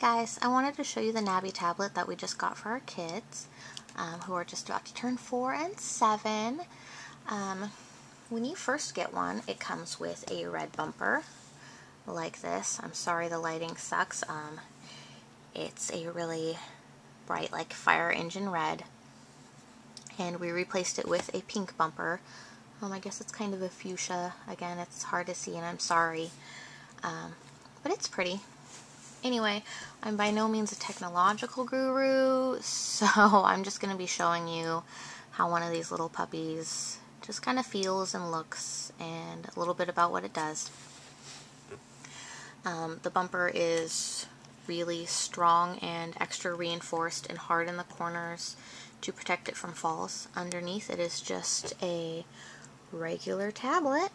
guys, I wanted to show you the Nabi tablet that we just got for our kids who are just about to turn 4 and 7. When you first get one, it comes with a red bumper like this. I'm sorry the lighting sucks. It's a really bright, like fire engine red, and we replaced it with a pink bumper. I guess it's kind of a fuchsia. Again, it's hard to see and I'm sorry, but it's pretty. Anyway, I'm by no means a technological guru, so I'm just going to be showing you how one of these little puppies just kind of feels and looks, and a little bit about what it does. The bumper is really strong and extra reinforced and hard in the corners to protect it from falls. Underneath it is just a regular tablet.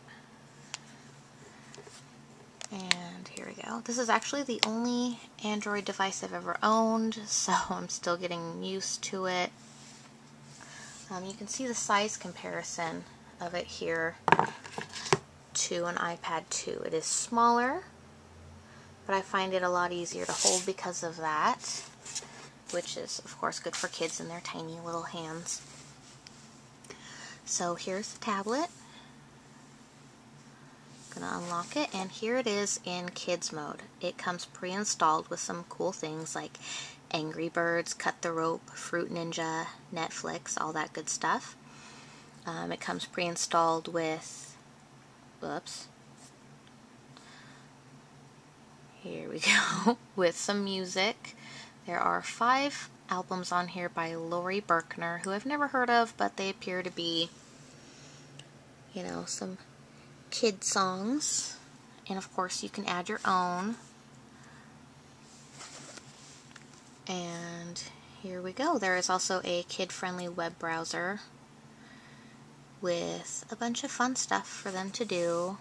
And here we go. This is actually the only Android device I've ever owned, so I'm still getting used to it. You can see the size comparison of it here to an iPad 2. It is smaller, but I find it a lot easier to hold because of that, which is of course good for kids in their tiny little hands. So here's the tablet. Gonna unlock it, and here it is in kids mode. It comes pre-installed with some cool things like Angry Birds, Cut the Rope, Fruit Ninja, Netflix, all that good stuff. It comes pre-installed with, here we go, with some music. There are 5 albums on here by Lori Berkner, who I've never heard of, but they appear to be, you know, some kid songs, and of course you can add your own. And here we go. There is also a kid-friendly web browser with a bunch of fun stuff for them to do.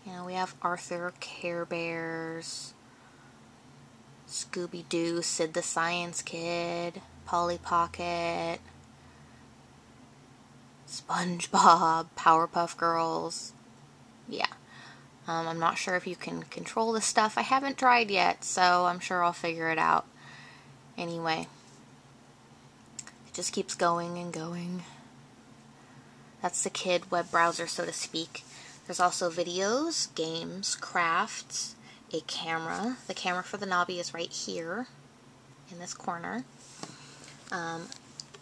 You know, we have Arthur, Care Bears, Scooby-Doo, Sid the Science Kid, Polly Pocket, SpongeBob, Powerpuff Girls. Yeah. I'm not sure if you can control this stuff. I haven't tried yet, so I'm sure I'll figure it out. Anyway, it just keeps going and going. That's the kid web browser, so to speak. There's also videos, games, crafts, a camera. The camera for the Nabi is right here in this corner.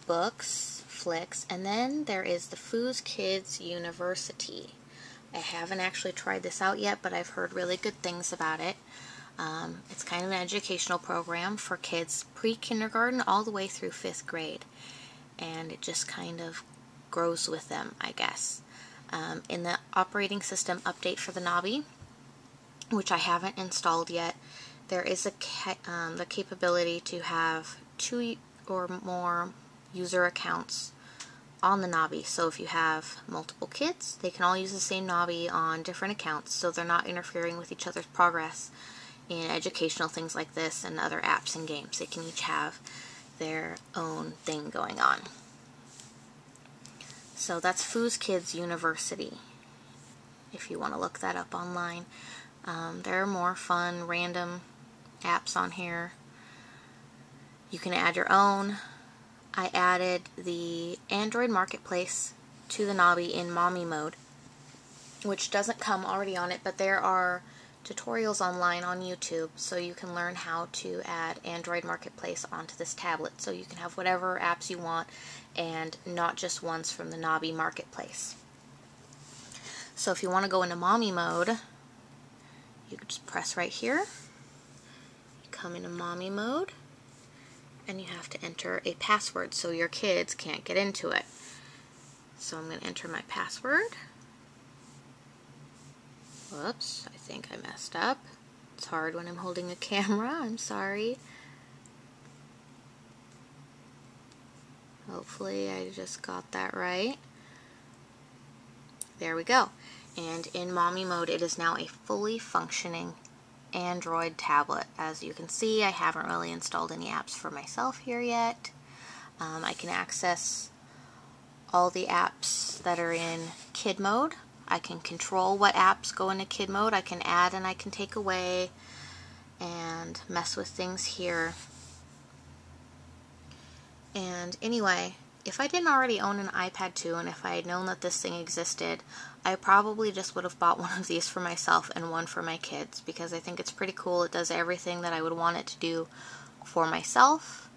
Books, flicks, and then there is the Foos Kids University. I haven't actually tried this out yet, but I've heard really good things about it. It's kind of an educational program for kids pre-kindergarten all the way through 5th grade, and it just kind of grows with them, I guess. In the operating system update for the Nabi, which I haven't installed yet, there is the capability to have 2 or more user accounts on the Nabi. So if you have multiple kids, they can all use the same Nabi on different accounts, so they're not interfering with each other's progress in educational things like this and other apps and games. They can each have their own thing going on. So that's Foos Kids University, if you want to look that up online. There are more fun, random apps on here. You can add your own. I added the Android Marketplace to the Nabi in Mommy mode, which doesn't come already on it, but there are tutorials online on YouTube, so you can learn how to add Android Marketplace onto this tablet, so you can have whatever apps you want and not just ones from the Nabi Marketplace. So if you want to go into Mommy mode, you can just press right here, you come into Mommy mode, and you have to enter a password so your kids can't get into it. So I'm going to enter my password. Whoops, I think I messed up. It's hard when I'm holding a camera, I'm sorry. Hopefully I just got that right. There we go. And in Mommy mode, it is now a fully functioning Android tablet. As you can see, I haven't really installed any apps for myself here yet. I can access all the apps that are in kid mode. I can control what apps go into kid mode. I can add and I can take away. and mess with things here. And anyway, if I didn't already own an iPad 2 and if I had known that this thing existed, I probably just would have bought one of these for myself and one for my kids, because I think it's pretty cool. It does everything that I would want it to do for myself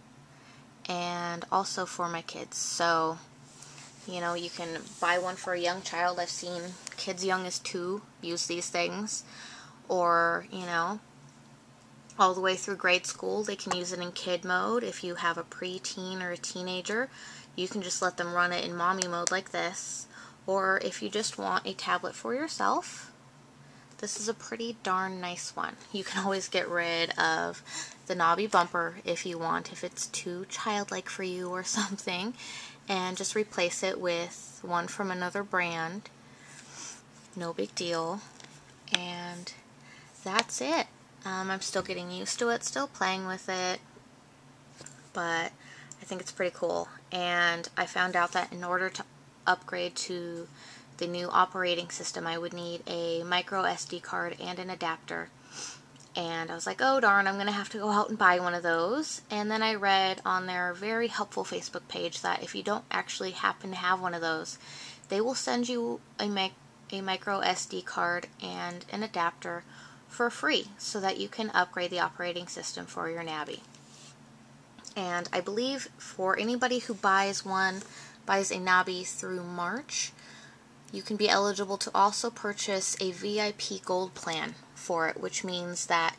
and also for my kids. So, you know, you can buy one for a young child. I've seen kids young as 2 use these things, or, you know, all the way through grade school. They can use it in kid mode. If you have a preteen or a teenager, you can just let them run it in mommy mode like this. Or if you just want a tablet for yourself, this is a pretty darn nice one. You can always get rid of the knobby bumper if you want, if it's too childlike for you or something, and just replace it with one from another brand. No big deal. And that's it. I'm still getting used to it, still playing with it, but I think it's pretty cool. And I found out that in order to upgrade to the new operating system, I would need a micro SD card and an adapter. And I was like, oh darn, I'm going to have to go out and buy one of those. And then I read on their very helpful Facebook page that if you don't actually happen to have one of those, they will send you a micro SD card and an adapter for free so that you can upgrade the operating system for your Nabi. And I believe for anybody who buys a Nabi through March, you can be eligible to also purchase a VIP Gold plan for it, which means that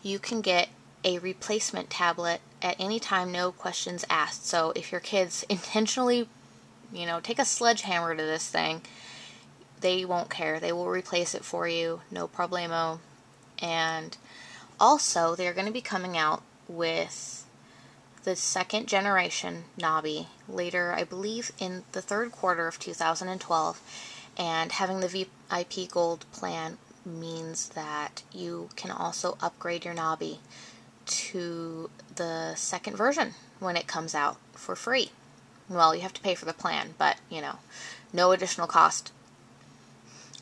you can get a replacement tablet at any time, no questions asked. So if your kids intentionally, you know, take a sledgehammer to this thing, they won't care. They will replace it for you, no problemo. And also, they're going to be coming out with the 2nd generation Nabi later, I believe, in the 3rd quarter of 2012. And having the VIP Gold plan means that you can also upgrade your Nabi to the 2nd version when it comes out for free. Well, you have to pay for the plan, but, you know, no additional cost.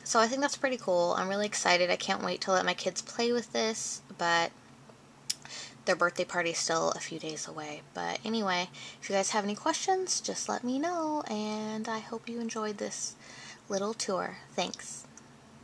So I think that's pretty cool. I'm really excited. I can't wait to let my kids play with this, but their birthday party is still a few days away. But anyway, if you guys have any questions, just let me know, and I hope you enjoyed this little tour. Thanks.